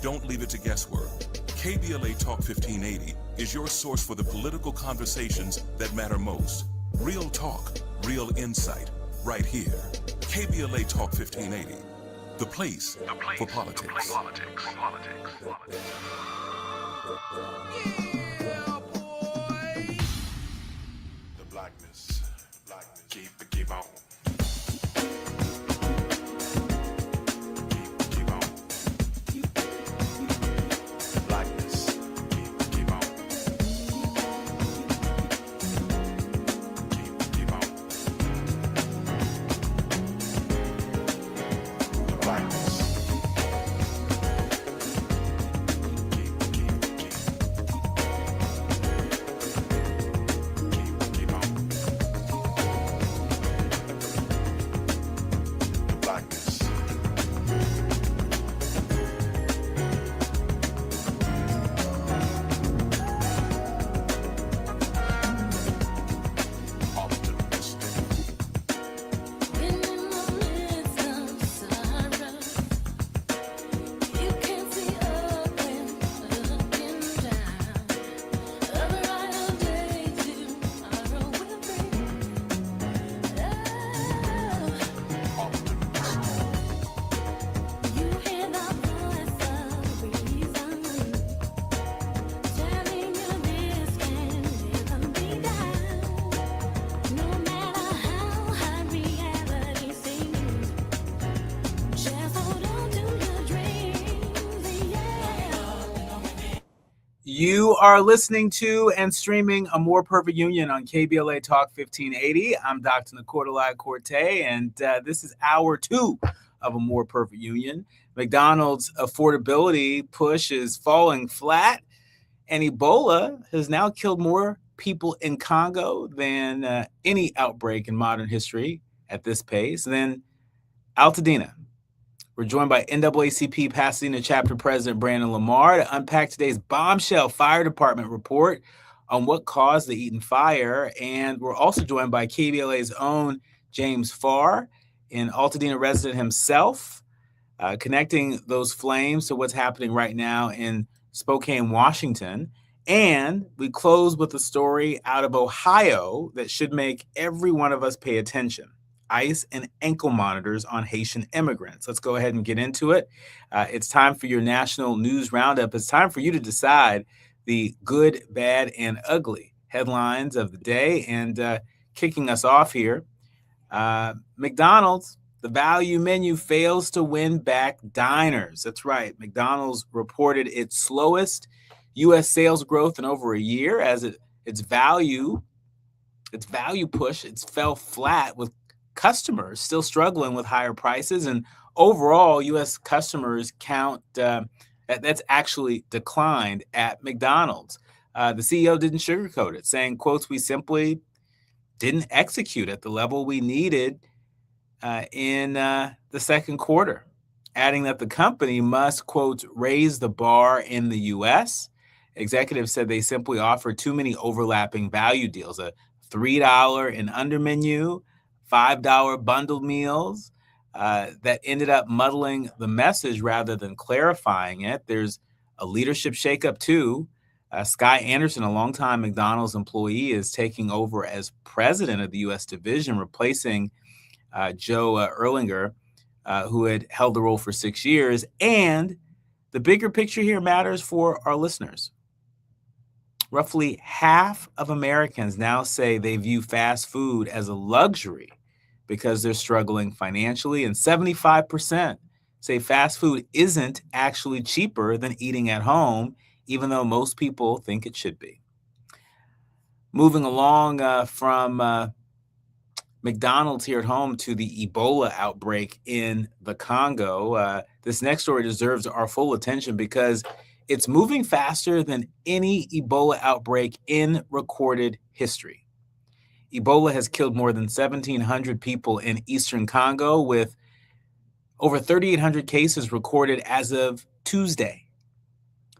Don't leave it to guesswork. KBLA Talk 1580 is your source for the political conversations that matter most. Real talk, real insight, right here. KBLA Talk 1580, the place for politics. Yeah, boy. The blackness, keep on. Keep on. The blackness, keep on. Keep on. The blackness. Keep on. The blackness. Optimistic. When in the midst of sorrow, you can see up and looking down. A brighter day tomorrow will bring. You hear the voice of reason, telling you this can never be done. No matter how hard reality seems, just hold on to your dreams, yeah. You are listening to and streaming A More Perfect Union on KBLA Talk 1580. I'm Dr. Nicordelai Corte, and this is hour 2 of A More Perfect Union. McDonald's affordability push is falling flat, and Ebola has now killed more people in Congo than any outbreak in modern history at this pace. And then Altadena. We're joined by NAACP Pasadena Chapter President Brandon Lamar to unpack today's bombshell fire department report on what caused the Eaton fire. And we're also joined by KBLA's own James Farr, an Altadena resident himself, connecting those flames to what's happening right now in Spokane, Washington. And we close with a story out of Ohio that should make every one of us pay attention. ICE and ankle monitors on Haitian immigrants. Let's go ahead and get into it. It's time for your national news roundup. It's time for you to decide the good, bad, and ugly headlines of the day. And kicking us off here, McDonald's, the value menu fails to win back diners. That's right. McDonald's reported its slowest U.S. sales growth in over a year as its value push, it's fell flat with customers still struggling with higher prices, and overall U.S. customers count that's actually declined at McDonald's. The CEO didn't sugarcoat it, saying, quotes, "We simply didn't execute at the level we needed in the second quarter," adding that the company must, quote, "raise the bar in the U.S." Executives said they simply offered too many overlapping value deals, a $3 and under menu, $5 bundled meals that ended up muddling the message rather than clarifying it. There's a leadership shakeup too. Sky Anderson, a longtime McDonald's employee, is taking over as president of the U.S. division, replacing Joe Erlinger, who had held the role for 6 years. And the bigger picture here matters for our listeners. Roughly half of Americans now say they view fast food as a luxury because they're struggling financially, and 75% say fast food isn't actually cheaper than eating at home, even though most people think it should be. Moving along from McDonald's here at home to the Ebola outbreak in the Congo, this next story deserves our full attention because it's moving faster than any Ebola outbreak in recorded history. Ebola has killed more than 1,700 people in eastern Congo, with over 3,800 cases recorded as of Tuesday.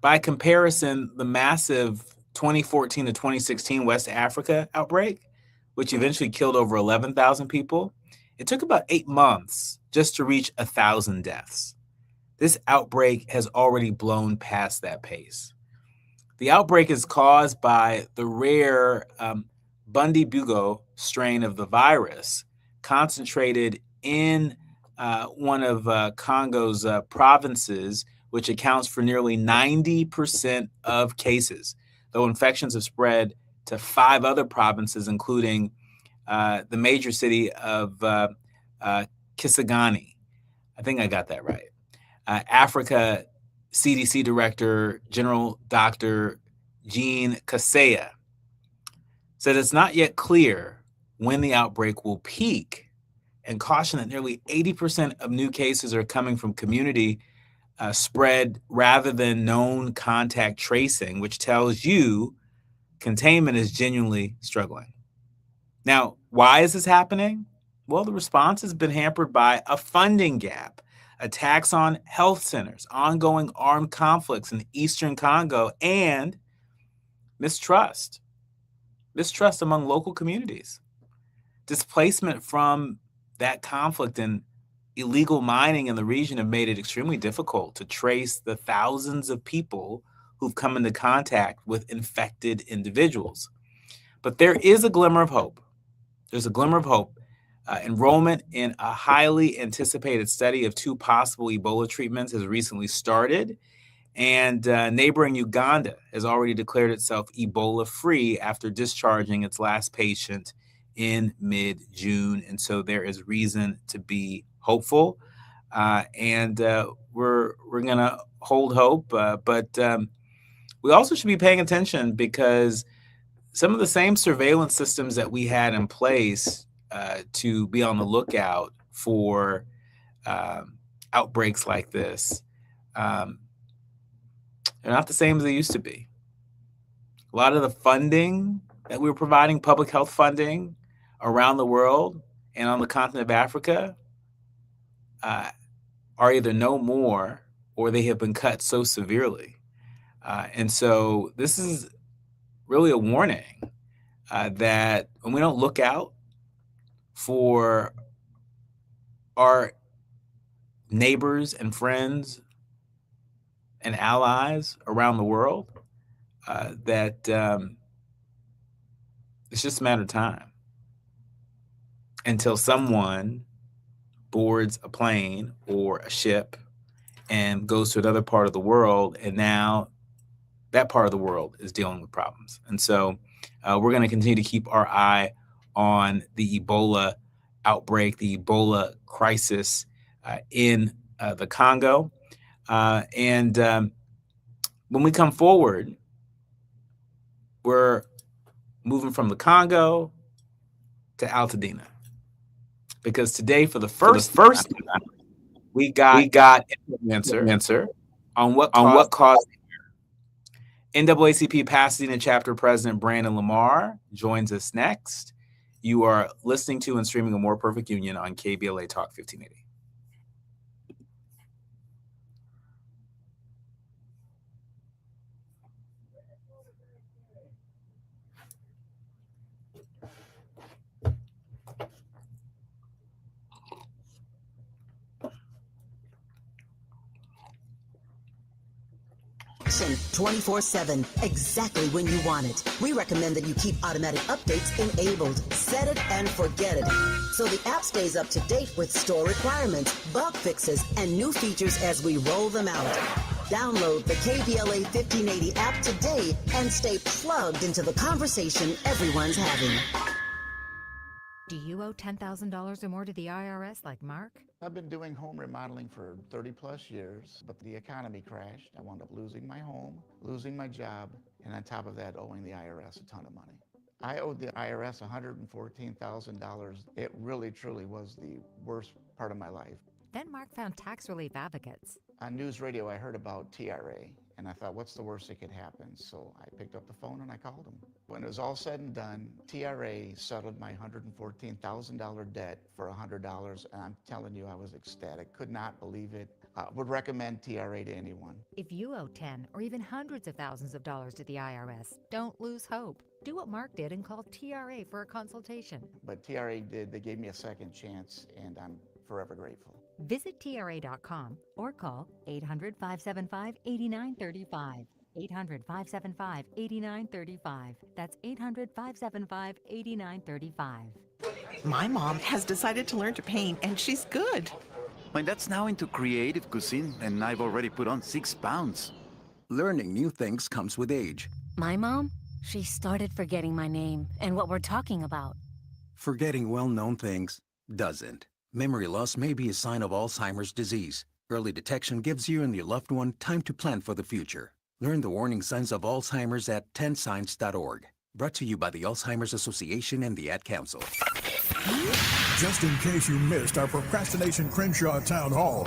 By comparison, the massive 2014 to 2016 West Africa outbreak, which eventually killed over 11,000 people, it took about 8 months just to reach 1,000 deaths. this outbreak has already blown past that pace. The outbreak is caused by the rare Bundy-Bugo strain of the virus, concentrated in one of Congo's provinces, which accounts for nearly 90% of cases, though infections have spread to 5 other provinces, including the major city of Kisangani. I think I got that right. Africa CDC Director General Dr. Jean Kaseya said it's not yet clear when the outbreak will peak, and cautioned that nearly 80% of new cases are coming from community spread rather than known contact tracing, which tells you containment is genuinely struggling. Now, why is this happening? Well, the response has been hampered by a funding gap, attacks on health centers, ongoing armed conflicts in eastern Congo, and mistrust among local communities. Displacement from that conflict and illegal mining in the region have made it extremely difficult to trace the thousands of people who've come into contact with infected individuals. But there is a glimmer of hope. There's a glimmer of hope. Enrollment in a highly anticipated study of 2 possible Ebola treatments has recently started, and neighboring Uganda has already declared itself Ebola-free after discharging its last patient in mid-June. And so there is reason to be hopeful, and we're going to hold hope, but we also should be paying attention, because some of the same surveillance systems that we had in place to be on the lookout for outbreaks like this, they're not the same as they used to be. A lot of the funding that we were providing, public health funding around the world and on the continent of Africa, are either no more or they have been cut so severely. And so this is really a warning that when we don't look out for our neighbors and friends and allies around the world, that it's just a matter of time until someone boards a plane or a ship and goes to another part of the world, and now that part of the world is dealing with problems. And so we're going to continue to keep our eye on the Ebola outbreak, the Ebola crisis in the Congo. And when we come forward, we're moving from the Congo to Altadena, because today, for the first time, we got an answer on what caused. NAACP Pasadena Chapter President Brandon Lamar joins us next. You are listening to and streaming A More Perfect Union on KBLA Talk 1580. Action 24/7, exactly when you want it. We recommend that you keep automatic updates enabled. Set it and forget it, so the app stays up to date with store requirements, bug fixes, and new features as we roll them out. Download the KBLA 1580 app today and stay plugged into the conversation everyone's having. Do you owe $10,000 or more to the IRS like Mark? I've been doing home remodeling for 30 plus years, but the economy crashed. I wound up losing my home, losing my job, and on top of that, owing the IRS a ton of money. I owed the IRS $114,000. It really, truly was the worst part of my life. Then Mark found tax relief advocates. On news radio, I heard about TRA, and I thought, what's the worst that could happen? So I picked up the phone and I called them. When it was all said and done, TRA settled my $114,000 debt for $100, and I'm telling you, I was ecstatic. Could not believe it. Would recommend TRA to anyone. If you owe 10 or even hundreds of thousands of dollars to the IRS, don't lose hope. Do what Mark did and call TRA for a consultation. But TRA did. They gave me a second chance, and I'm forever grateful. Visit TRA.com or call 800-575-8935. 800-575-8935. That's 800-575-8935. My mom has decided to learn to paint, and she's good. My dad's now into creative cuisine, and I've already put on 6 pounds. Learning new things comes with age. My mom, she started forgetting my name and what we're talking about. Forgetting well-known things doesn't. Memory loss may be a sign of Alzheimer's disease. Early detection gives you and your loved one time to plan for the future. Learn the warning signs of Alzheimer's at 10signs.org. Brought to you by the Alzheimer's Association and the Ad Council. Just in case you missed our Procrastination Crenshaw Town Hall.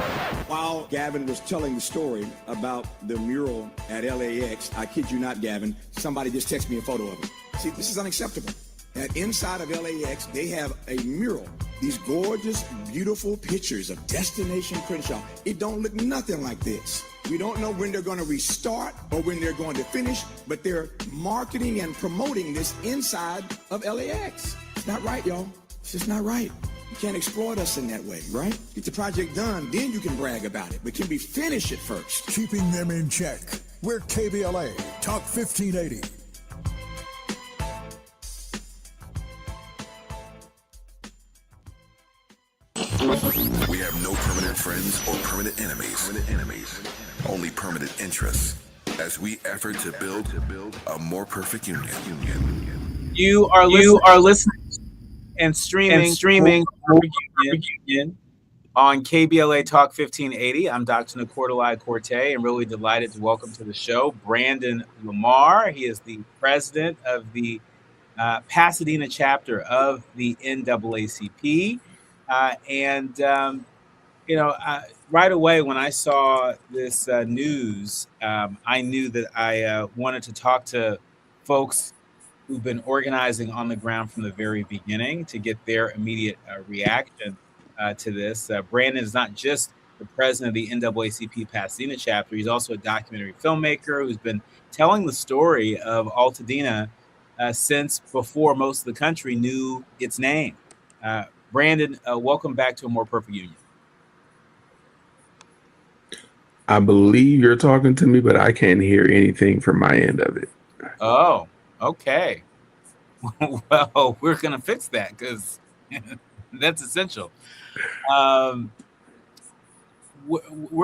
While Gavin was telling the story about the mural at LAX, I kid you not, Gavin, somebody just texted me a photo of it. See, this is unacceptable. Inside of LAX, they have a mural. These gorgeous, beautiful pictures of Destination Crenshaw. It don't look nothing like this. We don't know when they're going to restart or when they're going to finish, but they're marketing and promoting this inside of LAX. It's not right, y'all. It's just not right. You can't exploit us in that way, right? Get the project done, then you can brag about it. But can we finish it first? Keeping them in check. We're KBLA Talk 1580. We have no permanent friends or permanent enemies. Only permanent interests. As we effort to build a more perfect union. You are listening and streaming Union on KBLA Talk 1580. I'm Dr. Nicordelai Corte, and really delighted to welcome to the show Brandon Lamar. He is the president of the Pasadena chapter of the NAACP. Right away when I saw this news, I knew that I wanted to talk to folks who've been organizing on the ground from the very beginning to get their immediate reaction to this. Brandon is not just the president of the NAACP Pasadena chapter. He's also a documentary filmmaker who's been telling the story of Altadena since before most of the country knew its name. Brandon, welcome back to A More Perfect Union. I believe you're talking to me, but I can't hear anything from my end of it. Oh, okay. Well, we're going to fix that because that's essential. We're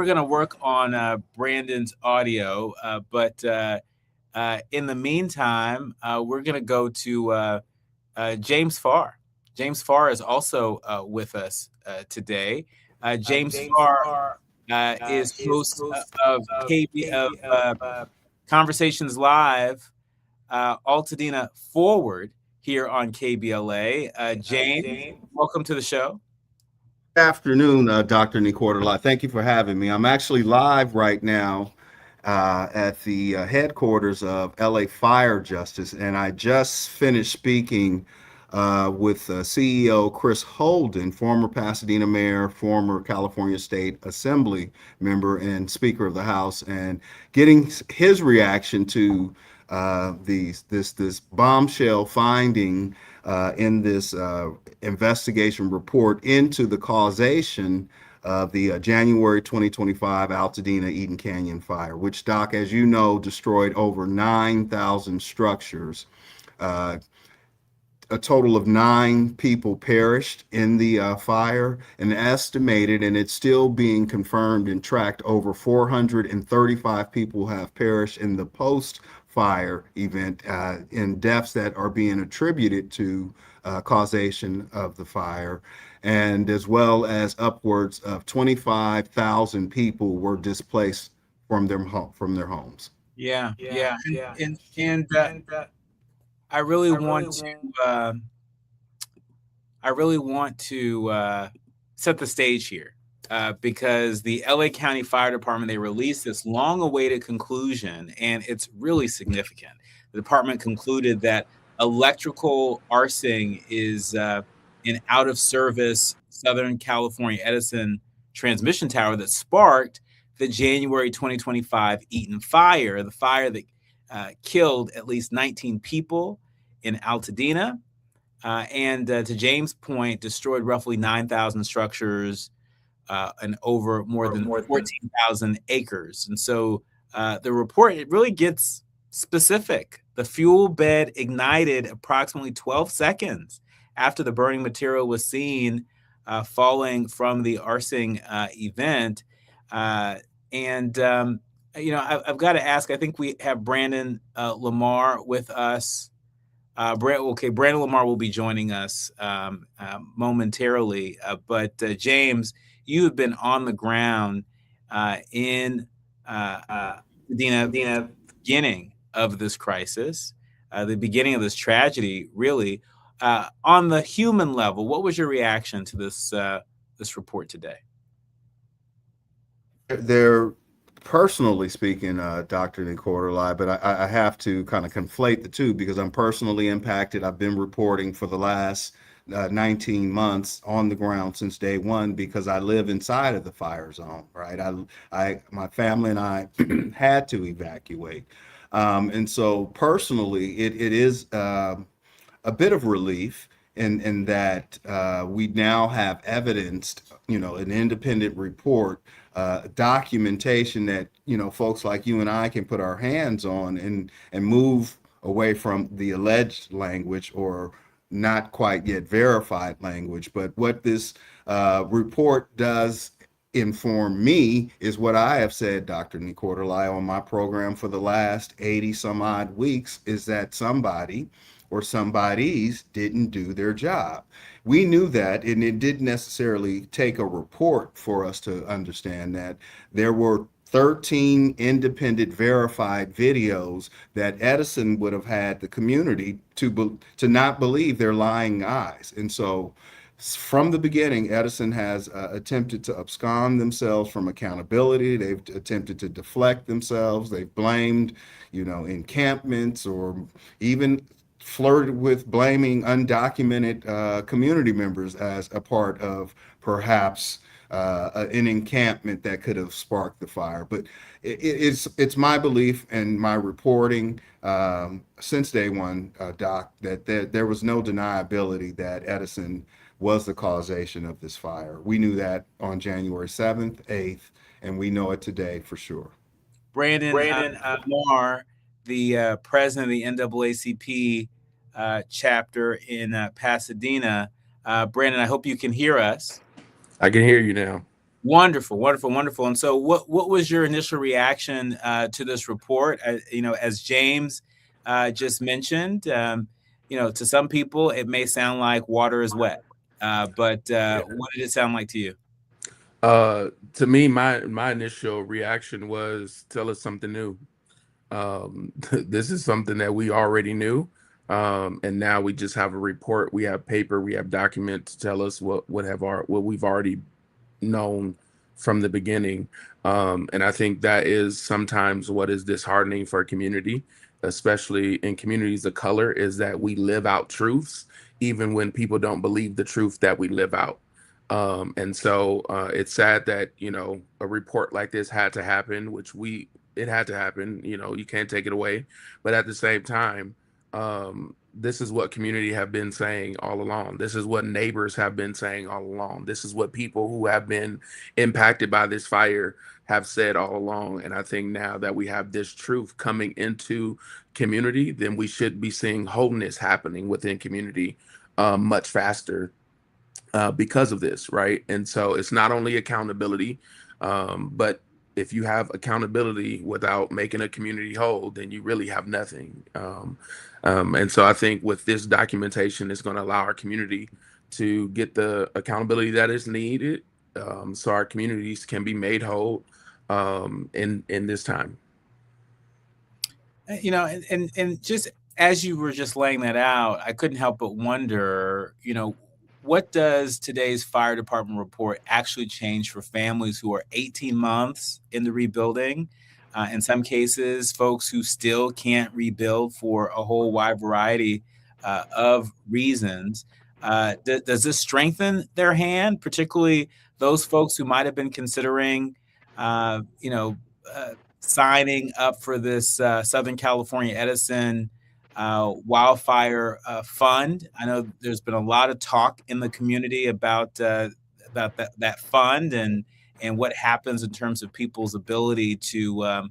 going to work on Brandon's audio, but in the meantime, we're going to go to James Farr. James Farr is also with us today. James Farr is host of Conversations Live, Altadena Forward here on KBLA. James, welcome to the show. Good afternoon, Dr. Nicordelai. Thank you for having me. I'm actually live right now at the headquarters of LA Fire Justice, and I just finished speaking with CEO Chris Holden, former Pasadena mayor, former California State Assembly member, and Speaker of the House, and getting his reaction to this bombshell finding in this investigation report into the causation of the January 2025 Altadena Eaton Canyon fire, which, Doc, as you know, destroyed over 9,000 structures. A total of 9 people perished in the fire, and estimated, and it's still being confirmed and tracked, over 435 people have perished in the post-fire event in deaths that are being attributed to causation of the fire, and as well as upwards of 25,000 people were displaced from their homes. Yeah. I really want to set the stage here because the LA County Fire Department, they released this long-awaited conclusion, and it's really significant. The department concluded that electrical arcing is an out-of-service Southern California Edison transmission tower that sparked the January 2025 Eaton fire, the fire that killed at least 19 people in Altadena, and to James' point, destroyed roughly 9,000 structures, and over more than 14,000 acres. And so the report, it really gets specific. The fuel bed ignited approximately 12 seconds after the burning material was seen falling from the arcing event. And I've got to ask, I think we have Brandon Lamar with us. Brandon Lamar will be joining us momentarily. But James, you have been on the ground in Pasadena, beginning of this crisis, the beginning of this tragedy, really. On the human level, what was your reaction to this report today? They're personally speaking, Dr. Nicordelli, but I have to kind of conflate the two because I'm personally impacted. I've been reporting for the last 19 months on the ground since day one because I live inside of the fire zone, right? My family and I had to evacuate. And so personally, it is a bit of relief in that we now have evidenced, an independent report, documentation that, folks like you and I can put our hands on and move away from the alleged language or not quite yet verified language. But what this report does inform me is what I have said, Dr. Nicordelli, on my program for the last 80 some odd weeks, is that somebody or somebodies didn't do their job. We knew that, and it didn't necessarily take a report for us to understand that. There were 13 independent verified videos that Edison would have had the community to not believe their lying eyes. And so from the beginning, Edison has attempted to abscond themselves from accountability. They've attempted to deflect themselves. They've blamed, encampments, or even flirted with blaming undocumented community members as a part of perhaps an encampment that could have sparked the fire. But it's my belief and my reporting since day one, Doc, that there was no deniability that Edison was the causation of this fire. We knew that on January 7th, 8th, and we know it today for sure. Brandon Lamar, the president of the NAACP chapter in Pasadena. Brandon, I hope you can hear us. I can hear you now. Wonderful, wonderful, wonderful. And so what was your initial reaction to this report? As James just mentioned, to some people, it may sound like water is wet. But what did it sound like to you? To me, my initial reaction was, tell us something new. This is something that we already knew. And now we just have a report. We have paper, we have document to tell us what we've already known from the beginning. And I think that is sometimes what is disheartening for a community, especially in communities of color, is that we live out truths, even when people don't believe the truth that we live out. And so it's sad that, a report like this had to happen, it had to happen, you can't take it away. But at the same time, this is what community have been saying all along. This is what neighbors have been saying all along. This is what people who have been impacted by this fire have said all along. And I think now that we have this truth coming into community, then we should be seeing wholeness happening within community much faster because of this, right? And so it's not only accountability, but if you have accountability without making a community whole, then you really have nothing. And so I think with this documentation, it's going to allow our community to get the accountability that is needed, so our communities can be made whole in this time. And just as you were just laying that out, I couldn't help but wonder, what does today's fire department report actually change for families who are 18 months in the rebuilding? In some cases, folks who still can't rebuild for a whole wide variety of reasons. Does this strengthen their hand, particularly those folks who might have been considering, signing up for this Southern California Edison wildfire fund? I know there's been a lot of talk in the community about about that fund and what happens in terms of people's ability to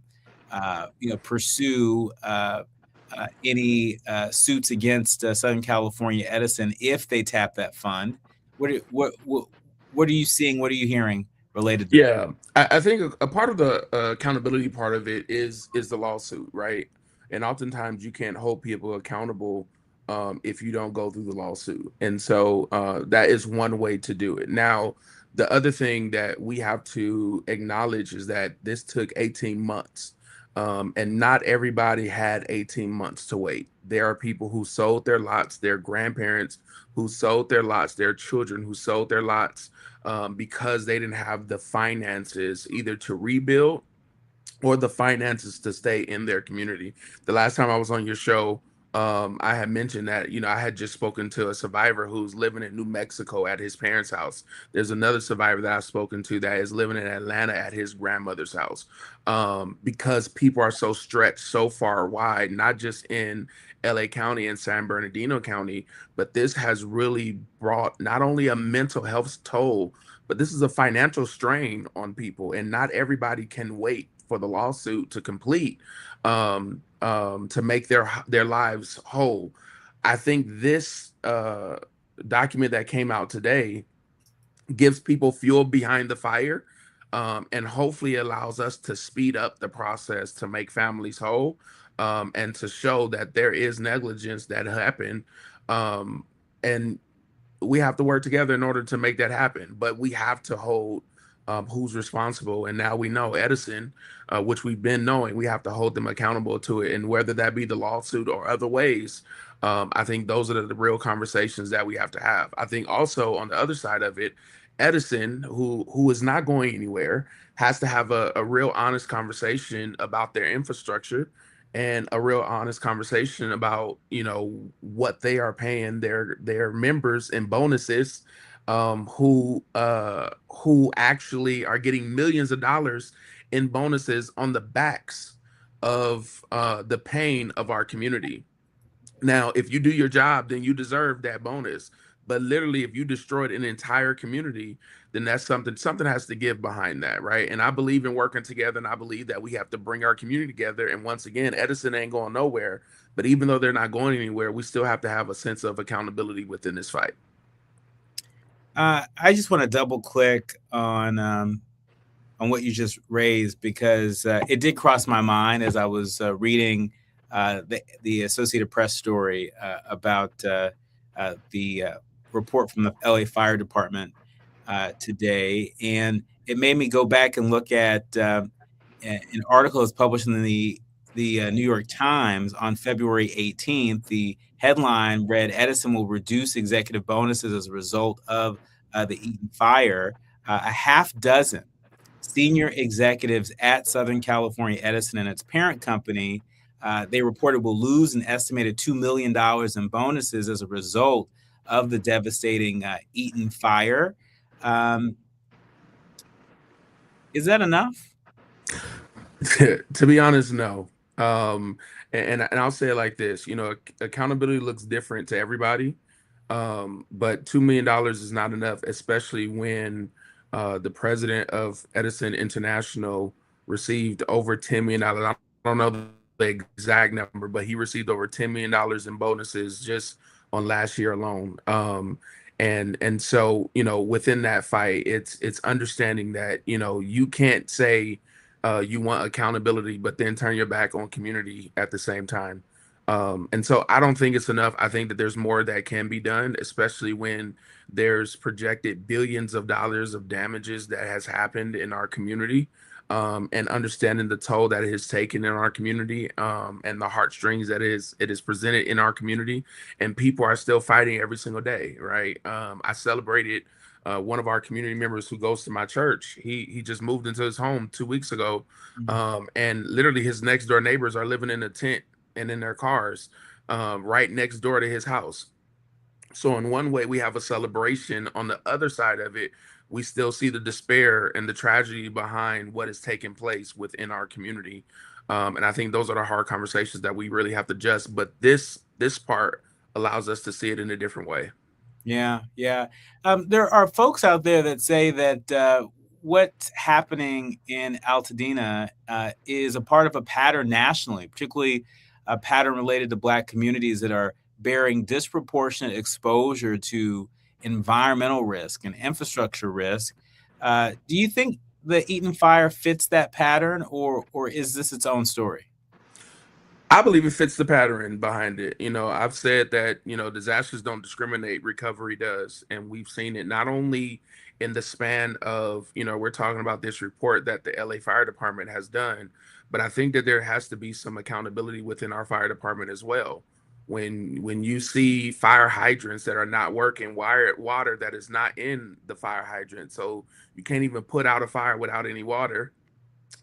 pursue any suits against Southern California Edison if they tap that fund. What are you seeing? What are you hearing related to that? Yeah, I think a part of the accountability part of it is the lawsuit, right? And oftentimes you can't hold people accountable if you don't go through the lawsuit, and so that is one way to do it. Now, the other thing that we have to acknowledge is that this took 18 months, and not everybody had 18 months to wait. There are people who sold their lots, their grandparents who sold their lots, their children who sold their lots because they didn't have the finances either to rebuild or the finances to stay in their community. The last time I was on your show, I had mentioned that, I had just spoken to a survivor who's living in New Mexico at his parents' house. There's another survivor that I've spoken to that is living in Atlanta at his grandmother's house, because people are so stretched so far wide, not just in LA County and San Bernardino County, but this has really brought not only a mental health toll, but this is a financial strain on people, and not everybody can wait for the lawsuit to complete to make their lives whole. I think this document that came out today gives people fuel behind the fire, and hopefully allows us to speed up the process to make families whole, and to show that there is negligence that happened, and we have to work together in order to make that happen. But we have to hold who's responsible. And now we know Edison, which we've been knowing, we have to hold them accountable to it. And whether that be the lawsuit or other ways, I think those are the real conversations that we have to have. I think also on the other side of it, Edison, who is not going anywhere, has to have a real honest conversation about their infrastructure and a real honest conversation about what they are paying their members in bonuses, who actually are getting millions of dollars in bonuses on the backs of the pain of our community. Now, if you do your job, then you deserve that bonus. But literally, if you destroyed an entire community, then that's something has to give behind that, right? And I believe in working together, and I believe that we have to bring our community together. And once again, Edison ain't going nowhere. But even though they're not going anywhere, we still have to have a sense of accountability within this fight. I just want to double click on what you just raised, because it did cross my mind as I was reading the Associated Press story about the report from the LA Fire Department today, and it made me go back and look at an article that's published in the New York Times on February 18th. The headline read, "Edison will reduce executive bonuses as a result of the Eaton fire." A half dozen senior executives at Southern California Edison and its parent company, they reported, will lose an estimated $2 million in bonuses as a result of the devastating Eaton fire. Is that enough? To be honest, no. And I'll say it like this, accountability looks different to everybody. But $2 million is not enough, especially when the president of Edison International received over $10 million. I don't know the exact number, but he received over $10 million in bonuses just on last year alone. And so, within that fight, it's understanding that, you can't say you want accountability, but then turn your back on community at the same time. And so I don't think it's enough. I think that there's more that can be done, especially when there's projected billions of dollars of damages that has happened in our community, and understanding the toll that it has taken in our community, and the heartstrings that it is presented in our community. And people are still fighting every single day, right? I celebrated one of our community members who goes to my church. He just moved into his home 2 weeks ago, and literally his next door neighbors are living in a tent and in their cars, right next door to his house. So in one way, we have a celebration. On the other side of it, we still see the despair and the tragedy behind what is taking place within our community. And I think those are the hard conversations that we really have to adjust. But this part allows us to see it in a different way. Yeah, yeah. There are folks out there that say that what's happening in Altadena is a part of a pattern nationally, particularly a pattern related to Black communities that are bearing disproportionate exposure to environmental risk and infrastructure risk. Do you think the Eaton fire fits that pattern, or is this its own story? I believe it fits the pattern behind it. I've said that, disasters don't discriminate, recovery does. And we've seen it not only in the span of, we're talking about this report that the LA Fire Department has done, but I think that there has to be some accountability within our fire department as well. When you see fire hydrants that are not working, water that is not in the fire hydrant, so you can't even put out a fire without any water.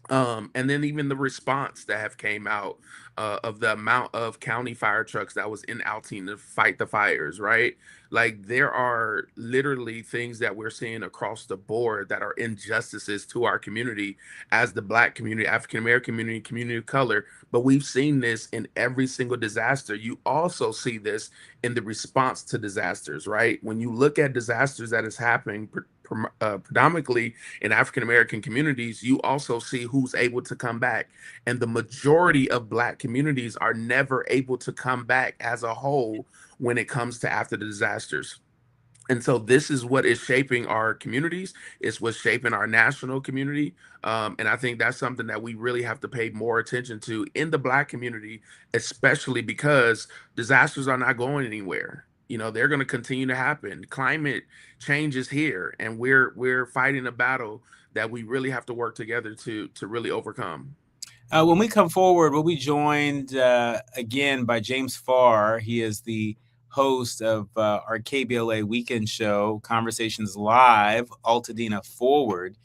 And then even the response that have came out of the amount of county fire trucks that was in Alteen to fight the fires, right? Like there are literally things that we're seeing across the board that are injustices to our community as the Black community, African American community, community of color. But we've seen this in every single disaster. You also see this in the response to disasters, right? When you look at disasters that is happening predominantly in African American communities, you also see who's able to come back. And the majority of Black communities are never able to come back as a whole when it comes to after the disasters. And so this is what is shaping our communities. It's what's shaping our national community. And I think that's something that we really have to pay more attention to in the Black community, especially because disasters are not going anywhere. They're going to continue to happen. Climate change is here, and we're fighting a battle that we really have to work together to really overcome. When we come forward, we'll be joined again by James Farr. He is the host of our KBLA weekend show, Conversations Live, Altadena Forward.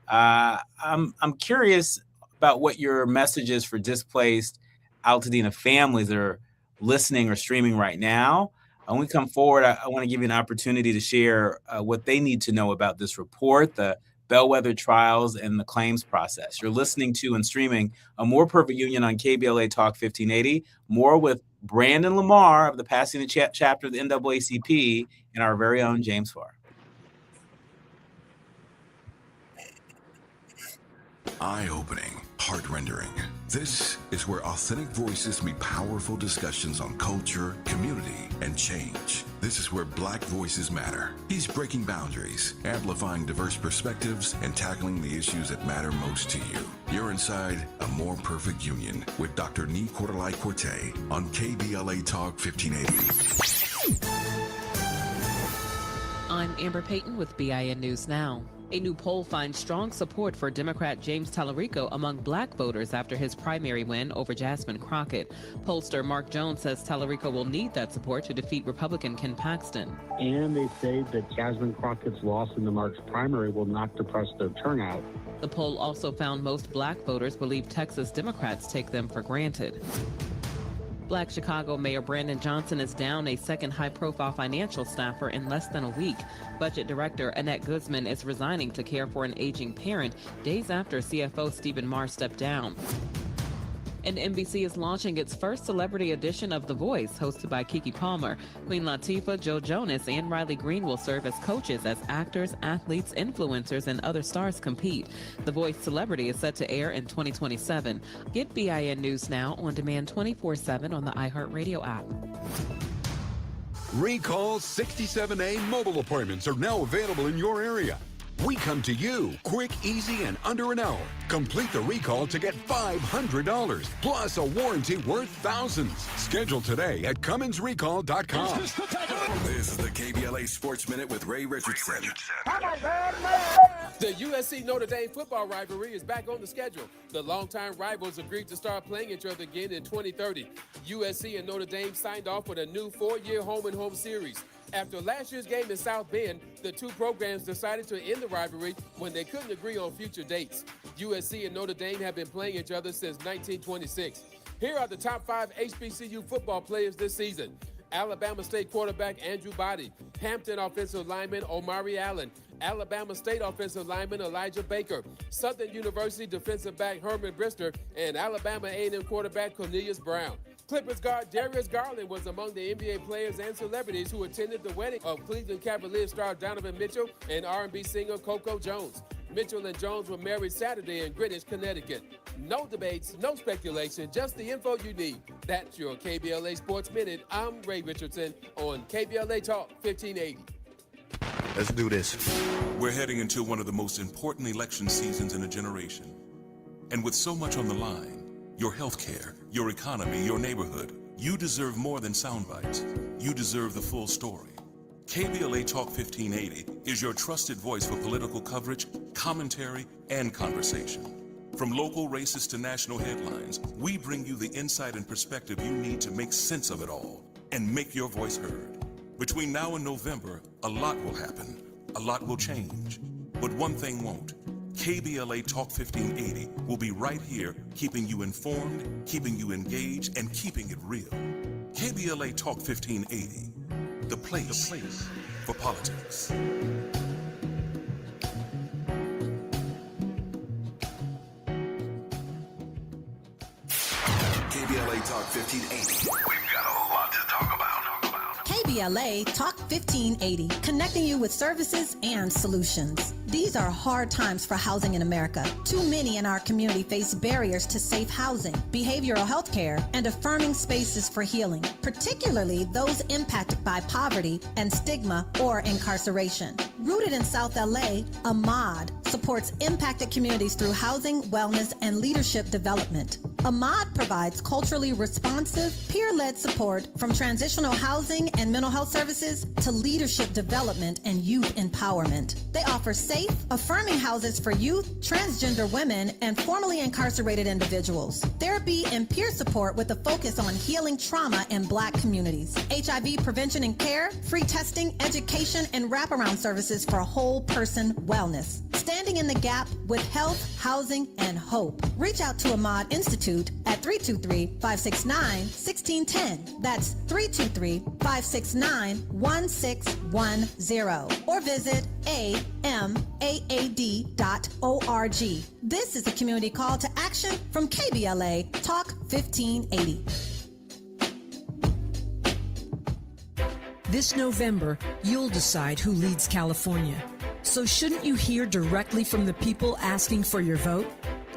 I'm curious about what your message is for displaced Altadena families that are listening or streaming right now. When we come forward, I want to give you an opportunity to share what they need to know about this report, the bellwether trials, and the claims process. You're listening to and streaming A More Perfect Union on KBLA Talk 1580. More with Brandon Lamar of the Pasadena chapter of the NAACP and our very own James Farr. Eye-opening, heart-rendering. This is where authentic voices meet powerful discussions on culture, community, and change. This is where Black voices matter. He's breaking boundaries, amplifying diverse perspectives, and tackling the issues that matter most to you. You're inside A More Perfect Union with Dr. Nee Corte on KBLA Talk 1580. I'm Amber Payton with BIN News Now. A new poll finds strong support for Democrat James Tallarico among Black voters after his primary win over Jasmine Crockett. Pollster Mark Jones says Tallarico will need that support to defeat Republican Ken Paxton. And they say that Jasmine Crockett's loss in the March primary will not depress their turnout. The poll also found most Black voters believe Texas Democrats take them for granted. Black Chicago Mayor Brandon Johnson is down a second high-profile financial staffer in less than a week. Budget Director Annette Guzman is resigning to care for an aging parent days after CFO Stephen Marr stepped down. And NBC is launching its first celebrity edition of The Voice, hosted by Keke Palmer. Queen Latifah, Joe Jonas, and Riley Green will serve as coaches as actors, athletes, influencers, and other stars compete. The Voice Celebrity is set to air in 2027. Get BIN News Now on demand 24/7 on the iHeartRadio app. Recall 67A mobile appointments are now available in your area. We come to you, quick, easy, and under an hour. Complete the recall to get $500, plus a warranty worth thousands. Schedule today at CummonsRecall.com. This is the KBLA Sports Minute with Ray Richardson. The USC Notre Dame football rivalry is back on the schedule. The longtime rivals agreed to start playing each other again in 2030. USC and Notre Dame signed off with a new 4-year home-and-home series. After last year's game in South Bend, the two programs decided to end the rivalry when they couldn't agree on future dates. USC and Notre Dame have been playing each other since 1926. Here are the top 5 HBCU football players this season. Alabama State quarterback Andrew Body, Hampton offensive lineman Omari Allen, Alabama State offensive lineman Elijah Baker, Southern University defensive back Herman Brister, and Alabama A&M quarterback Cornelius Brown. Clippers guard Darius Garland was among the NBA players and celebrities who attended the wedding of Cleveland Cavaliers star Donovan Mitchell and R&B singer Coco Jones. Mitchell and Jones were married Saturday in Greenwich, Connecticut. No debates, no speculation, just the info you need. That's your KBLA Sports Minute. I'm Ray Richardson on KBLA Talk 1580. Let's do this. We're heading into one of the most important election seasons in a generation. And with so much on the line, your healthcare, your economy, your neighborhood, you deserve more than sound bites. You deserve the full story. KBLA Talk 1580 is your trusted voice for political coverage, commentary, and conversation. From local races to national headlines, we bring you the insight and perspective you need to make sense of it all and make your voice heard. Between now and November, a lot will happen, a lot will change, but one thing won't. KBLA Talk 1580 will be right here, keeping you informed, keeping you engaged, and keeping it real. KBLA Talk 1580, the place for politics. KBLA Talk 1580. We've got a lot to talk about. KBLA Talk 1580, connecting you with services and solutions. These are hard times for housing in America. Too many in our community face barriers to safe housing, behavioral health care, and affirming spaces for healing, particularly those impacted by poverty and stigma or incarceration. Rooted in South LA, Ahmad supports impacted communities through housing, wellness, and leadership development. Ahmad provides culturally responsive, peer-led support from transitional housing and mental health services to leadership development and youth empowerment. They offer safe, affirming houses for youth, transgender women, and formerly incarcerated individuals. Therapy and peer support with a focus on healing trauma in Black communities. HIV prevention and care, free testing, education, and wraparound services for whole person wellness. Standing in the gap with health, housing, and hope. Reach out to Ahmad Institute at 323-569-1610. That's 323-569-1610. Or visit amaad.org. This is a community call to action from KBLA Talk 1580. This November, you'll decide who leads California. So shouldn't you hear directly from the people asking for your vote?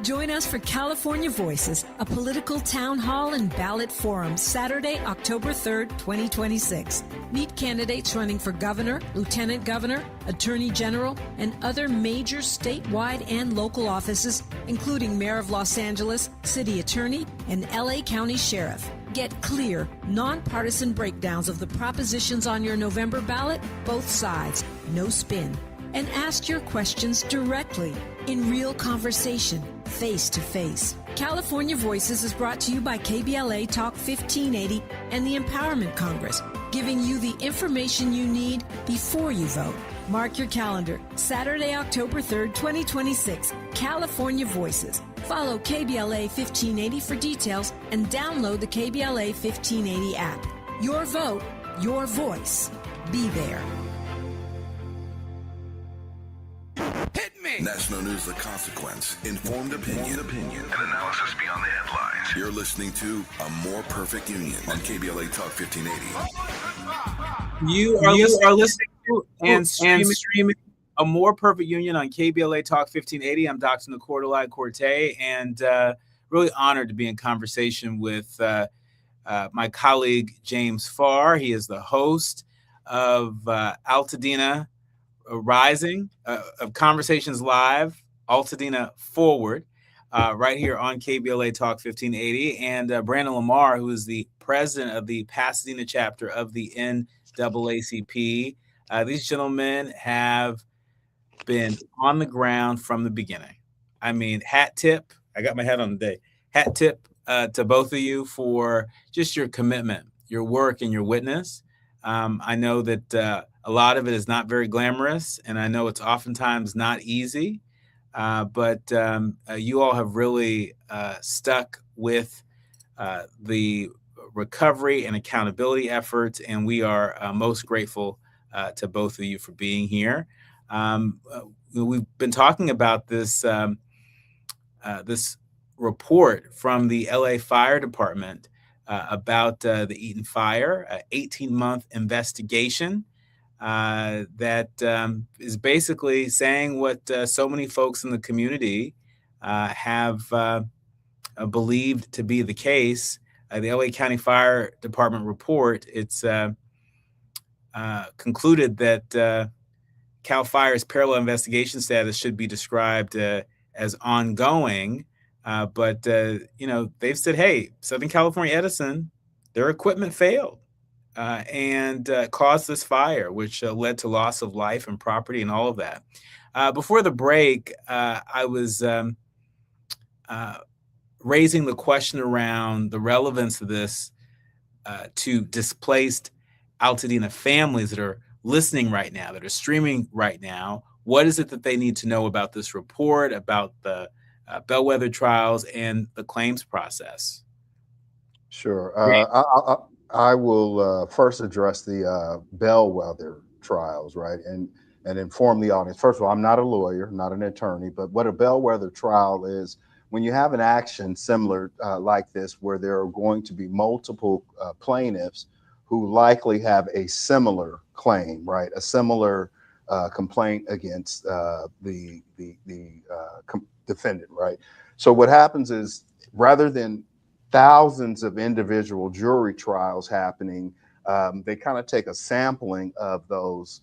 Join us for California Voices, a political town hall and ballot forum, Saturday, October 3rd, 2026. Meet candidates running for governor, lieutenant governor, attorney general, and other major statewide and local offices, including mayor of Los Angeles, city attorney, and LA County sheriff. Get clear, nonpartisan breakdowns of the propositions on your November ballot, both sides, no spin. And ask your questions directly, in real conversation, face to face. California Voices is brought to you by KBLA Talk 1580 and the Empowerment Congress, giving you the information you need before you vote. Mark your calendar, Saturday, October 3rd, 2026, California Voices. Follow KBLA 1580 for details and download the KBLA 1580 app. Your vote, your voice. Be there. National news, the consequence, informed opinion, and analysis beyond the headlines. You're listening to A More Perfect Union on KBLA Talk 1580. You are listening to and streaming A More Perfect Union on KBLA Talk 1580. I'm Dr. Nicordelai Corte, and really honored to be in conversation with my colleague, James Farr. He is the host of Altadena Rising, of Conversations Live, Altadena Forward, right here on KBLA Talk 1580, and Brandon Lamar, who is the president of the Pasadena chapter of the NAACP. These gentlemen have been on the ground from the beginning. I mean, hat tip, I got my hat on today, hat tip to both of you for just your commitment, your work, and your witness. I know that a lot of it is not very glamorous, and I know it's oftentimes not easy, but you all have really stuck with the recovery and accountability efforts, and we are most grateful to both of you for being here. We've been talking about this this report from the LA Fire Department about the Eaton fire, an 18-month investigation that is basically saying what so many folks in the community have believed to be the case. The LA County Fire Department report, it's concluded that CAL FIRE's parallel investigation status should be described as ongoing. But they've said, hey, Southern California Edison, their equipment failed and caused this fire, which led to loss of life and property and all of that. Before the break, I was raising the question around the relevance of this to displaced Altadena families that are listening right now, that are streaming right now. What is it that they need to know about this report, about the bellwether trials and the claims process? Sure. I will first address the bellwether trials, right? And inform the audience. First of all, I'm not a lawyer, not an attorney, but what a bellwether trial is, when you have an action similar like this, where there are going to be multiple plaintiffs who likely have a similar claim, right? A similar complaint against the defendant, right? So what happens is, rather than thousands of individual jury trials happening, they kind of take a sampling of those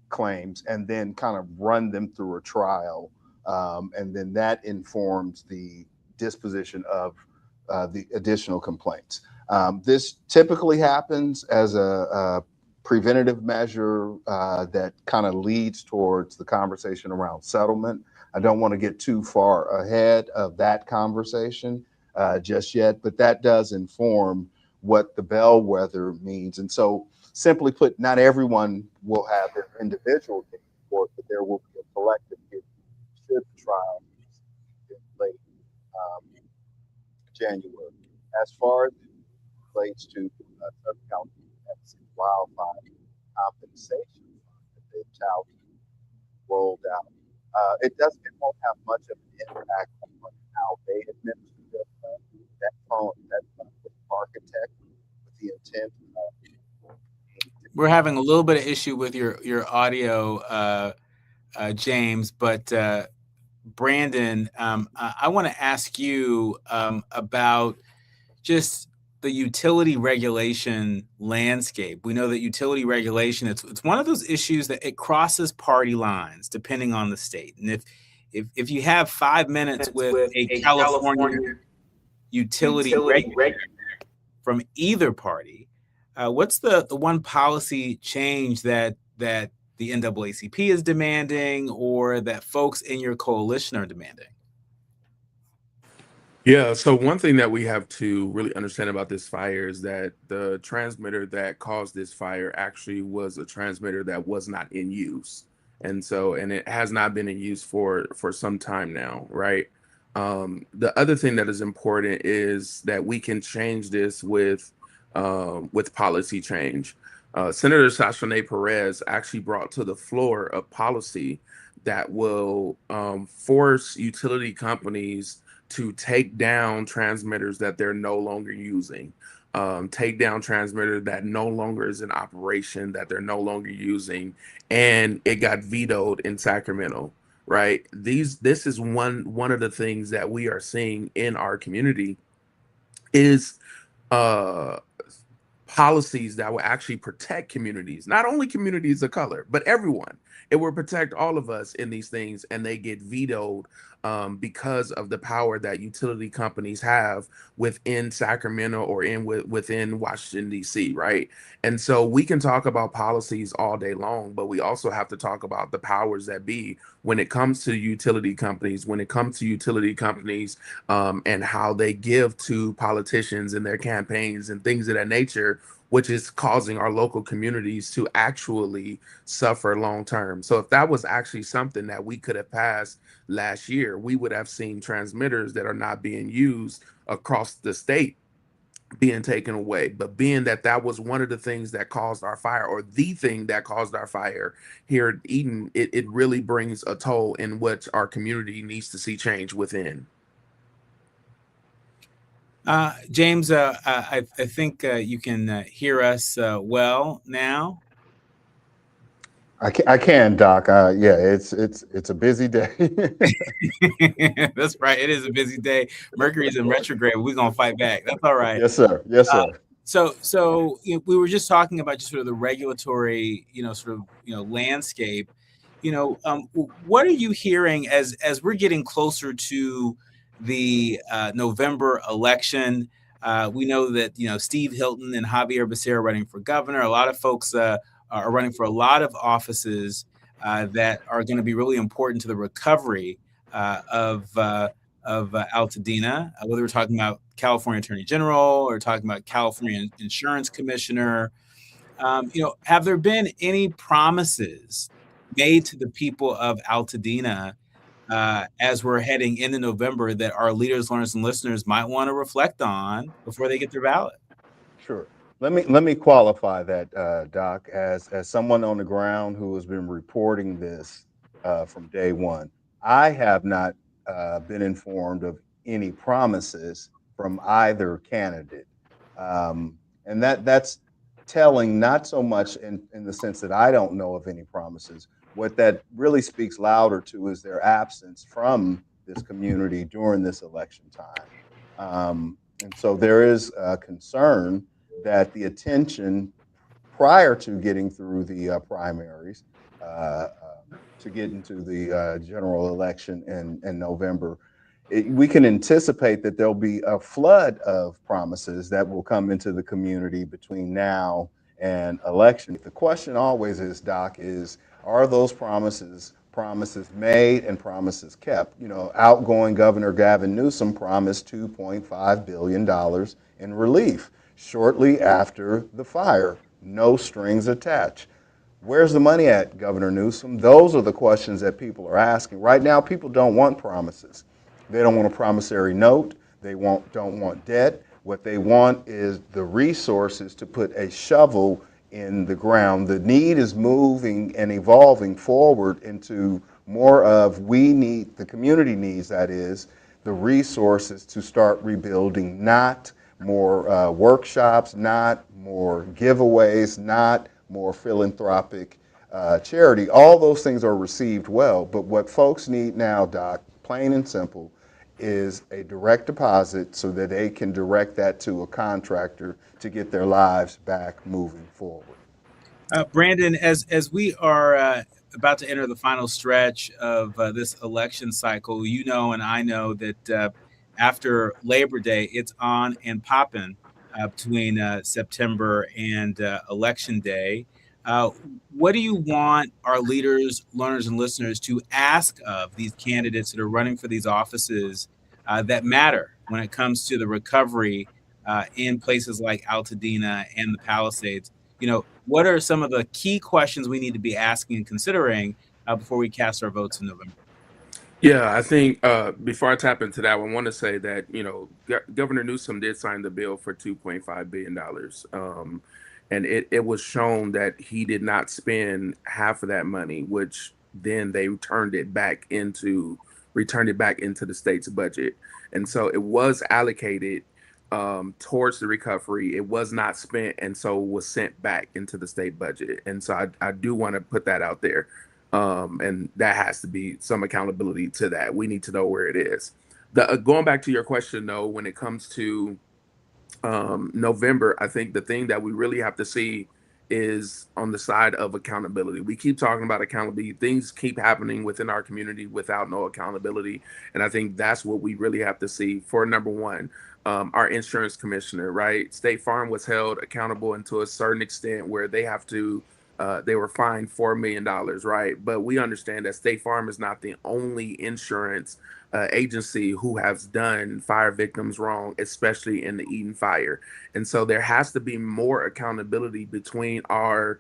claims and then kind of run them through a trial. And then that informs the disposition of the additional complaints. This typically happens as a preventative measure that kind of leads towards the conversation around settlement. I don't want to get too far ahead of that conversation just yet, but that does inform what the bellwether means. And so, simply put, not everyone will have their individual case in court, but there will be a collective case should the trial in late January. As far as it relates to Southern California wildfire compensation that they've touted rolled out, it won't have much of an impact on how they administer their plan. That architect with the intent of. We're having a little bit of issue with your audio, James, but Brandon, I want to ask you about just the utility regulation landscape. We know that utility regulation, it's one of those issues that it crosses party lines depending on the state. And if you have 5 minutes with a California utility regulator from either party, what's the one policy change that the NAACP is demanding, or that folks in your coalition are demanding? Yeah, so one thing that we have to really understand about this fire is that the transmitter that caused this fire actually was a transmitter that was not in use. And it has not been in use for some time now, right? The other thing that is important is that we can change this with policy change. Senator Sachene Perez actually brought to the floor a policy that will force utility companies to take down transmitters that they're no longer using, take down transmitter that no longer is in operation, that they're no longer using, and it got vetoed in Sacramento, right? This is one of the things that we are seeing in our community is policies that will actually protect communities, not only communities of color, but everyone. It will protect all of us in these things, and they get vetoed because of the power that utility companies have within Sacramento or within Washington, D.C., right? And so we can talk about policies all day long, but we also have to talk about the powers that be when it comes to utility companies, and how they give to politicians in their campaigns and things of that nature, which is causing our local communities to actually suffer long term. So if that was actually something that we could have passed last year, we would have seen transmitters that are not being used across the state being taken away. But being that was one of the things that caused our fire, or the thing that caused our fire here at Eaton, it really brings a toll in what our community needs to see change within. James, I think you can hear us well now. I can, Doc. Yeah, it's a busy day. That's right. It is a busy day. Mercury's in retrograde. We're gonna fight back. That's all right. Yes, sir. Yes, sir. So we were just talking about just sort of the regulatory, landscape. What are you hearing as we're getting closer to the November election? We know that Steve Hilton and Javier Becerra are running for governor. A lot of folks are running for a lot of offices that are going to be really important to the recovery of Altadena, whether we're talking about California Attorney General or talking about California Insurance Commissioner. Have there been any promises made to the people of Altadena as we're heading into November that our leaders, learners, and listeners might want to reflect on before they get their ballot? Sure. Let me qualify that, Doc, as someone on the ground who has been reporting this from day one. I have not been informed of any promises from either candidate, and that's telling, not so much in the sense that I don't know of any promises. What that really speaks louder to is their absence from this community during this election time. And so there is a concern that the attention prior to getting through the primaries to get into the general election in November, we can anticipate that there'll be a flood of promises that will come into the community between now and election. The question always is, Doc, are those promises made and promises kept? Outgoing Governor Gavin Newsom promised $2.5 billion in relief shortly after the fire. No strings attached. Where's the money at, Governor Newsom? Those are the questions that people are asking. Right now, people don't want promises. They don't want a promissory note. They don't want debt. What they want is the resources to put a shovel in the ground. The need is moving and evolving forward into more of the community needs, that is, the resources to start rebuilding, not more workshops, not more giveaways, not more philanthropic charity. All those things are received well, but what folks need now, Doc, plain and simple, is a direct deposit so that they can direct that to a contractor to get their lives back moving forward. Brandon, as we are about to enter the final stretch of this election cycle, and I know that after Labor Day, it's on and popping between September and Election Day. What do you want our leaders, learners, and listeners to ask of these candidates that are running for these offices that matter when it comes to the recovery in places like Altadena and the Palisades? What are some of the key questions we need to be asking and considering before we cast our votes in November? Yeah, I think before I tap into that, I want to say that, Governor Newsom did sign the bill for $2.5 billion. And it was shown that he did not spend half of that money, which then they returned it back into the state's budget. And so it was allocated towards the recovery. It was not spent, and so was sent back into the state budget. And so I do want to put that out there. And that has to be some accountability to that. We need to know where it is. Going back to your question, though, when it comes to November, I think the thing that we really have to see is on the side of accountability. We keep talking about accountability. Things keep happening within our community without no accountability. And I think that's what we really have to see for number one. Our insurance commissioner, right? State Farm was held accountable and to a certain extent where they were fined $4 million, right? But we understand that State Farm is not the only insurance agency who has done fire victims wrong, especially in the Eaton fire. And so there has to be more accountability between our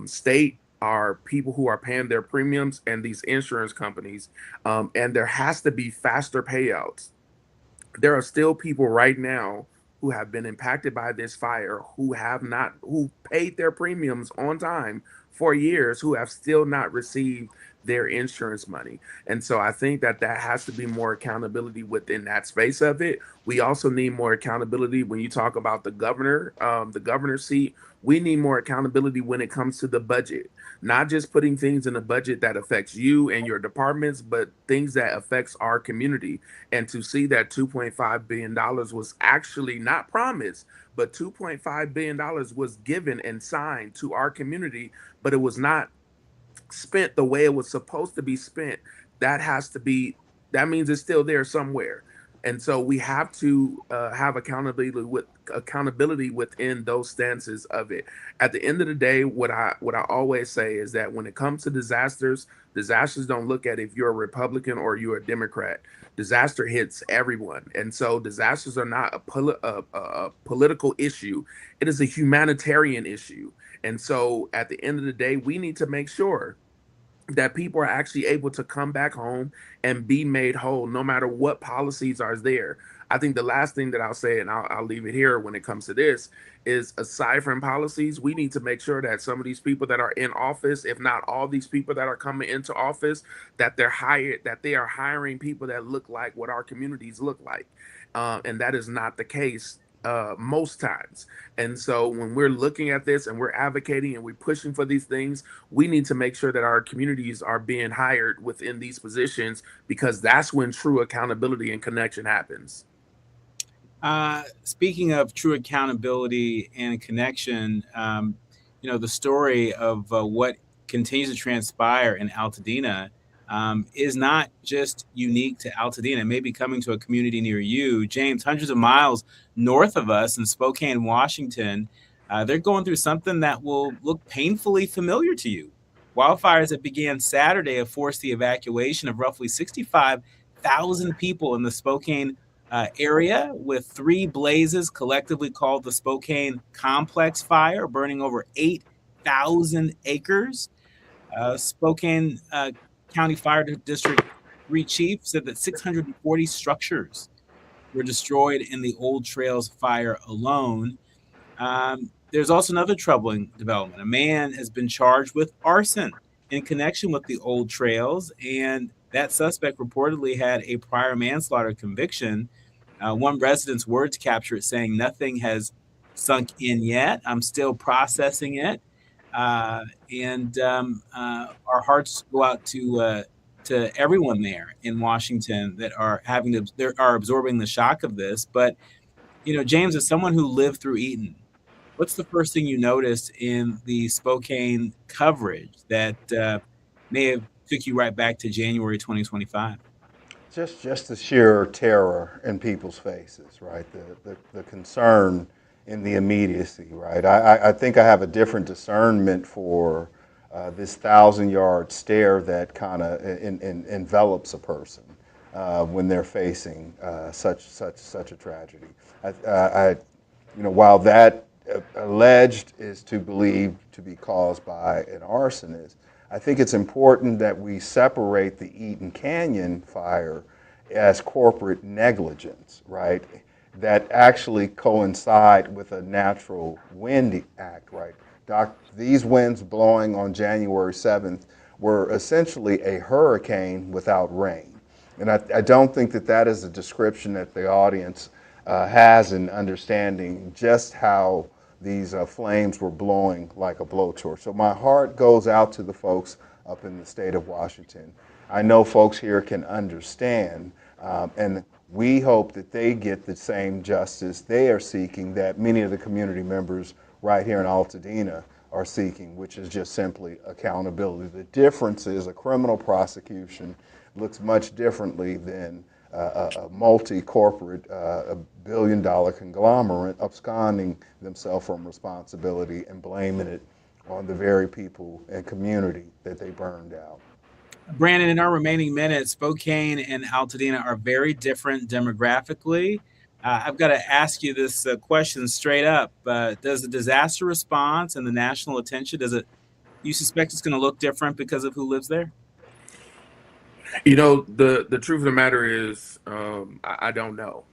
state, our people who are paying their premiums, and these insurance companies. And there has to be faster payouts. There are still people right now who have been impacted by this fire who paid their premiums on time, for years who have still not received their insurance money. And so I think that has to be more accountability within that space of it. We also need more accountability when you talk about the governor's seat. We need more accountability when it comes to the budget, not just putting things in a budget that affects you and your departments, but things that affects our community. And to see that $2.5 billion was actually not promised, but $2.5 billion was given and signed to our community, but it was not spent the way it was supposed to be spent. That means it's still there somewhere. And so we have to have accountability within those stances of it. At the end of the day, what I always say is that when it comes to disasters don't look at if you're a Republican or you're a Democrat. Disaster hits everyone, and so disasters are not a political issue. It is a humanitarian issue. And so at the end of the day, we need to make sure that people are actually able to come back home and be made whole, no matter what policies are there. I think the last thing that I'll say, and I'll leave it here when it comes to this, is aside from policies, we need to make sure that some of these people that are in office, if not all these people that are coming into office, that they are hiring people that look like what our communities look like. And that is not the case most times. And so when we're looking at this and we're advocating and we're pushing for these things, we need to make sure that our communities are being hired within these positions, because that's when true accountability and connection happens. Speaking of true accountability and connection, the story of what continues to transpire in Altadena is not just unique to Altadena. It may be coming to a community near you. James, hundreds of miles north of us in Spokane, Washington, they're going through something that will look painfully familiar to you. Wildfires that began Saturday have forced the evacuation of roughly 65,000 people in the Spokane area, with 3 blazes collectively called the Spokane Complex Fire, burning over 8,000 acres. Spokane County Fire District 3 chief said that 640 structures were destroyed in the Old Trails fire alone. There's also another troubling development. A man has been charged with arson in connection with the Old Trails, and that suspect reportedly had a prior manslaughter conviction. One resident's words captured saying, "Nothing has sunk in yet. I'm still processing it." And our hearts go out to everyone there in Washington that are absorbing the shock of this. But James, as someone who lived through Eaton, what's the first thing you noticed in the Spokane coverage that may have took you right back to January 2025? Just the sheer terror in people's faces, right? The concern in the immediacy, right? I think I have a different discernment for this 1,000-yard stare that kind of envelops a person when they're facing such a tragedy. While that alleged is to believe to be caused by an arsonist, I think it's important that we separate the Eaton Canyon fire as corporate negligence, right? That actually coincide with a natural wind act, right? These winds blowing on January 7th were essentially a hurricane without rain. And I don't think that is a description that the audience has in understanding just how these flames were blowing like a blowtorch. So my heart goes out to the folks up in the state of Washington. I know folks here can understand, and we hope that they get the same justice they are seeking that many of the community members right here in Altadena are seeking, which is just simply accountability. The difference is a criminal prosecution looks much differently than a multi-corporate, billion-dollar conglomerate absconding themselves from responsibility and blaming it on the very people and community that they burned out. Brandon, in our remaining minutes, Spokane and Altadena are very different demographically. I've got to ask you this question straight up. Does the disaster response and the national attention, you suspect it's going to look different because of who lives there? The truth of the matter is, I don't know.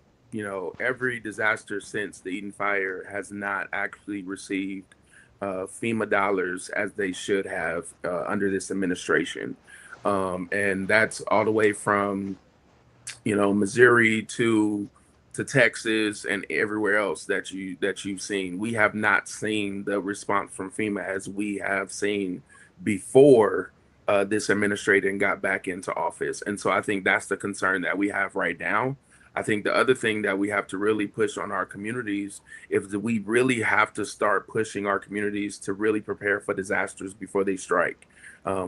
Every disaster since the Eaton fire has not actually received FEMA dollars as they should have under this administration. And that's all the way from, Missouri to Texas and everywhere else that you've seen. We have not seen the response from FEMA as we have seen before this administration got back into office. And so I think that's the concern that we have right now. I think the other thing that we have to really push on our communities is that we really have to start pushing our communities to really prepare for disasters before they strike.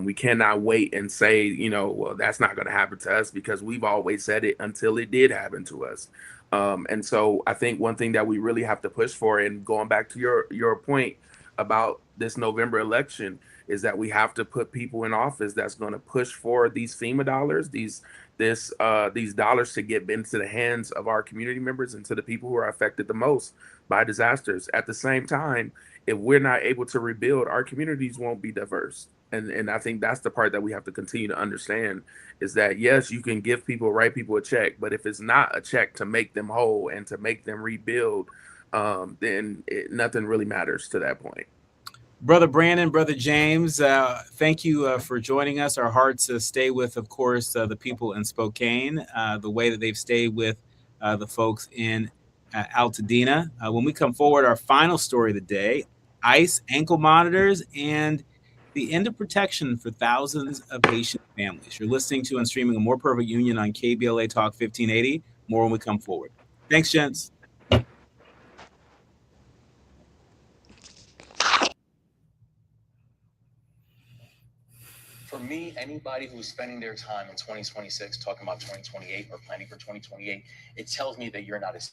We cannot wait and say, well, that's not going to happen to us, because we've always said it until it did happen to us. And so I think one thing that we really have to push for, and going back to your point about this November election, is that we have to put people in office that's going to push for these FEMA dollars, these dollars to get into the hands of our community members and to the people who are affected the most by disasters. At the same time, if we're not able to rebuild, our communities won't be diverse. And I think that's the part that we have to continue to understand, is that, yes, you can write people a check, but if it's not a check to make them whole and to make them rebuild, then nothing really matters to that point. Brother Brandon, Brother James, thank you for joining us. Our hearts stay with, of course, the people in Spokane, the way that they've stayed with the folks in Altadena. When we come forward, our final story of the day, ICE ankle monitors and the end of protection for thousands of Haitian families. You're listening to and streaming A More Perfect Union on KBLA Talk 1580. More when we come forward. Thanks, gents. For me, anybody who's spending their time in 2026 talking about 2028 or planning for 2028, it tells me that you're not as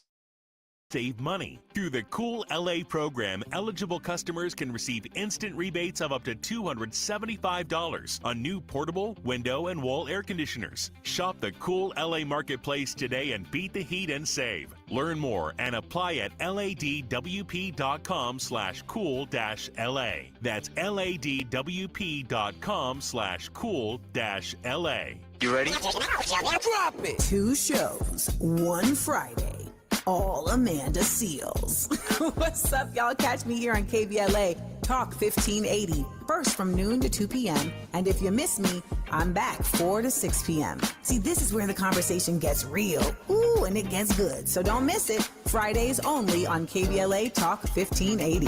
Save money. Through the Cool LA program, eligible customers can receive instant rebates of up to $275 on new portable, window, and wall air conditioners. Shop the Cool LA Marketplace today and beat the heat and save. Learn more and apply at ladwp.com/cool-LA. That's ladwp.com/cool-LA. You ready? Drop it. 2 shows, 1 Friday. All Amanda Seals. What's up, y'all? Catch me here on KBLA Talk 1580, first from noon to 2 p.m. And if you miss me, I'm back 4 to 6 p.m. See, this is where the conversation gets real. Ooh, and it gets good. So don't miss it. Fridays only on KBLA Talk 1580.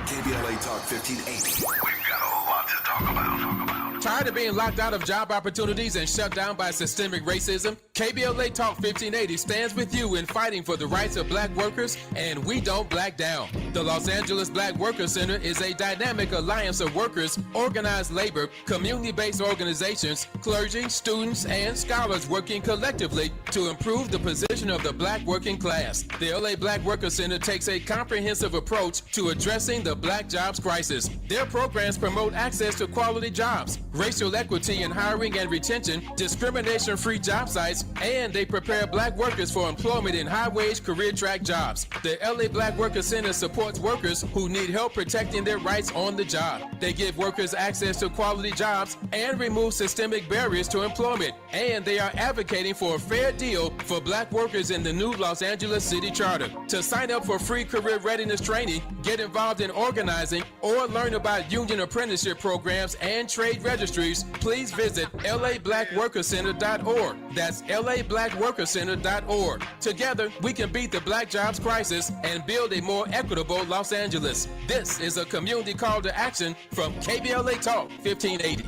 KBLA Talk 1580. We've got a lot to talk about. Tired of being locked out of job opportunities and shut down by systemic racism? KBLA Talk 1580 stands with you in fighting for the rights of black workers, and we don't back down. The Los Angeles Black Workers Center is a dynamic alliance of workers, organized labor, community-based organizations, clergy, students, and scholars working collectively to improve the position of the black working class. The LA Black Workers Center takes a comprehensive approach to addressing the black jobs crisis. Their programs promote access to quality jobs, racial equity in hiring and retention, discrimination-free job sites, and they prepare black workers for employment in high-wage career track jobs. The LA Black Workers Center supports workers who need help protecting their rights on the job. They give workers access to quality jobs and remove systemic barriers to employment. And they are advocating for a fair deal for black workers in the new Los Angeles City Charter. To sign up for free career readiness training, get involved in organizing, or learn about union apprenticeship programs and trade registries, please visit lablackworkercenter.org. That's lablackworkercenter.org. Together, we can beat the black jobs crisis and build a more equitable Los Angeles. This is a community call to action from KBLA Talk 1580.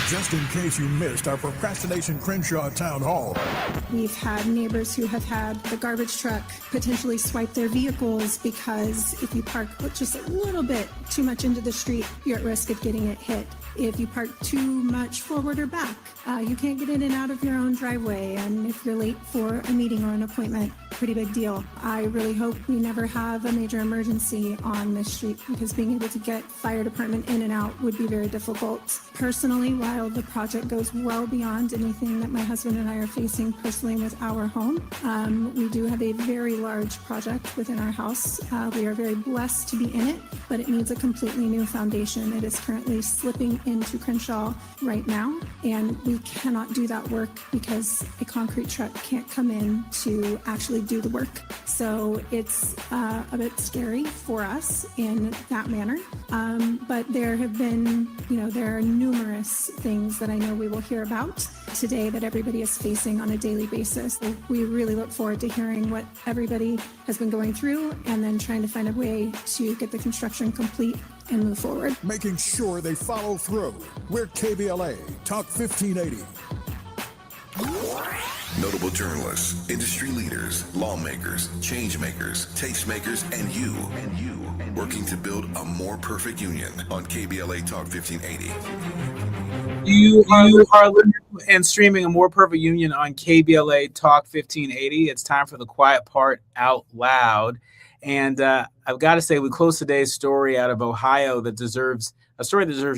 Just in case you missed our Procrastination Crenshaw Town Hall. We've had neighbors who have had the garbage truck potentially swipe their vehicles because if you park just a little bit too much into the street, you're at risk of getting it hit. If you park too much forward or back, you can't get in and out of your own driveway. And if you're late for a meeting or an appointment, pretty big deal. I really hope we never have a major emergency on this street because being able to get fire department in and out would be very difficult. Personally, while know, the project goes well beyond anything that my husband and I are facing personally with our home. We do have a very large project within our house. We are very blessed to be in it, but it needs a completely new foundation. It is currently slipping into Crenshaw right now, and we cannot do that work because a concrete truck can't come in to actually do the work. So it's a bit scary for us in that manner. But there have been, there are numerous things that I know we will hear about today that everybody is facing on a daily basis. We really look forward to hearing what everybody has been going through and then trying to find a way to get the construction complete and move forward. Making sure they follow through. We're KBLA Talk 1580. Notable journalists, industry leaders, lawmakers, change makers, tastemakers, and you, working to build a more perfect union on KBLA Talk 1580. You are listening and streaming A More Perfect Union on KBLA Talk 1580. It's time for the quiet part out loud. And I've got to say, we close today's story out of Ohio that deserves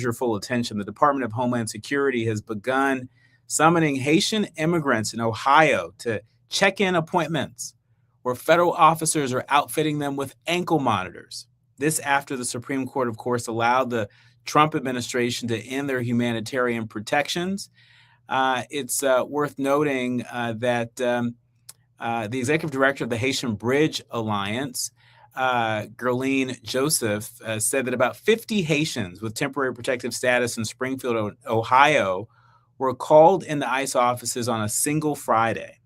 your full attention. The Department of Homeland Security has begun summoning Haitian immigrants in Ohio to check-in appointments where federal officers are outfitting them with ankle monitors. This after the Supreme Court, of course, allowed the Trump administration to end their humanitarian protections. It's worth noting that the executive director of the Haitian Bridge Alliance, Gerline Joseph, said that about 50 Haitians with temporary protective status in Springfield, Ohio, were called into ICE offices on a single Friday.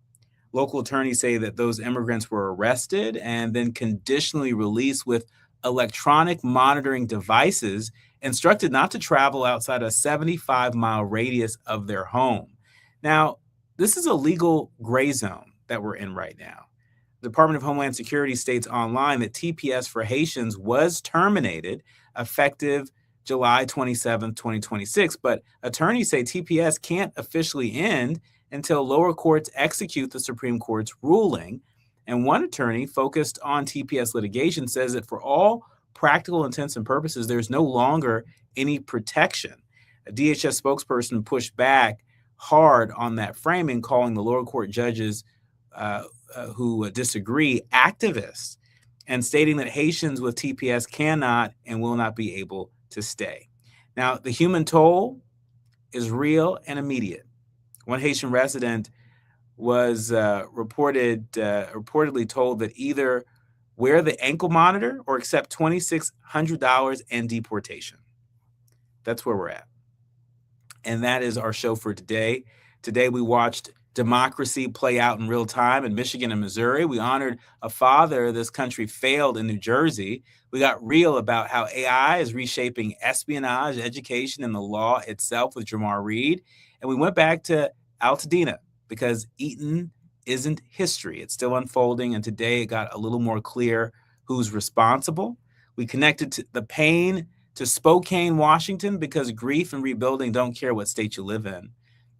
Local attorneys say that those immigrants were arrested and then conditionally released with electronic monitoring devices, instructed not to travel outside a 75-mile radius of their home. Now, this is a legal gray zone that we're in right now. The Department of Homeland Security states online that TPS for Haitians was terminated effective July 27, 2026, but attorneys say TPS can't officially end until lower courts execute the Supreme Court's ruling. And one attorney focused on TPS litigation says that for all practical intents and purposes, there's no longer any protection. A DHS spokesperson pushed back hard on that framing, calling the lower court judges who disagree activists, and stating that Haitians with TPS cannot and will not be able to stay. Now, the human toll is real and immediate. One Haitian resident was reportedly told that either wear the ankle monitor or accept $2,600 and deportation. That's where we're at. And that is our show for today. Today we watched democracy play out in real time in Michigan and Missouri. We honored a father this country failed in New Jersey. We got real about how AI is reshaping espionage, education, and the law itself with Jamar Reed. And we went back to Altadena because Eaton isn't history. It's still unfolding. And today it got a little more clear who's responsible. We connected to the pain to Spokane, Washington, because grief and rebuilding don't care what state you live in.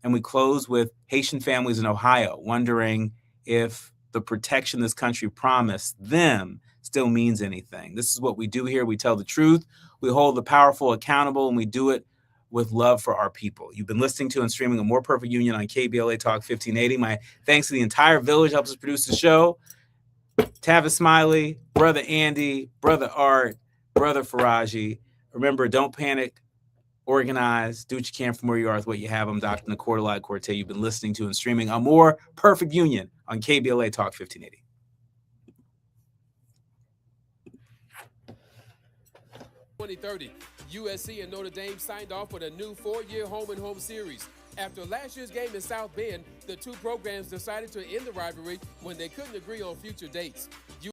And we close with Haitian families in Ohio, wondering if the protection this country promised them still means anything. This is what we do here. We tell the truth. We hold the powerful accountable, and we do it with love for our people. You've been listening to and streaming A More Perfect Union on KBLA Talk 1580. My thanks to the entire village helps us produce the show. Tavis Smiley, Brother Andy, Brother Art, Brother Faraji. Remember, don't panic. Organize, do what you can from where you are with what you have. I'm Dr. Nicordelai Corte. You've been listening to and streaming A More Perfect Union on KBLA Talk 1580. 2030, USC and Notre Dame signed off with a new 4-year home-and-home series. After last year's game in South Bend, the two programs decided to end the rivalry when they couldn't agree on future dates.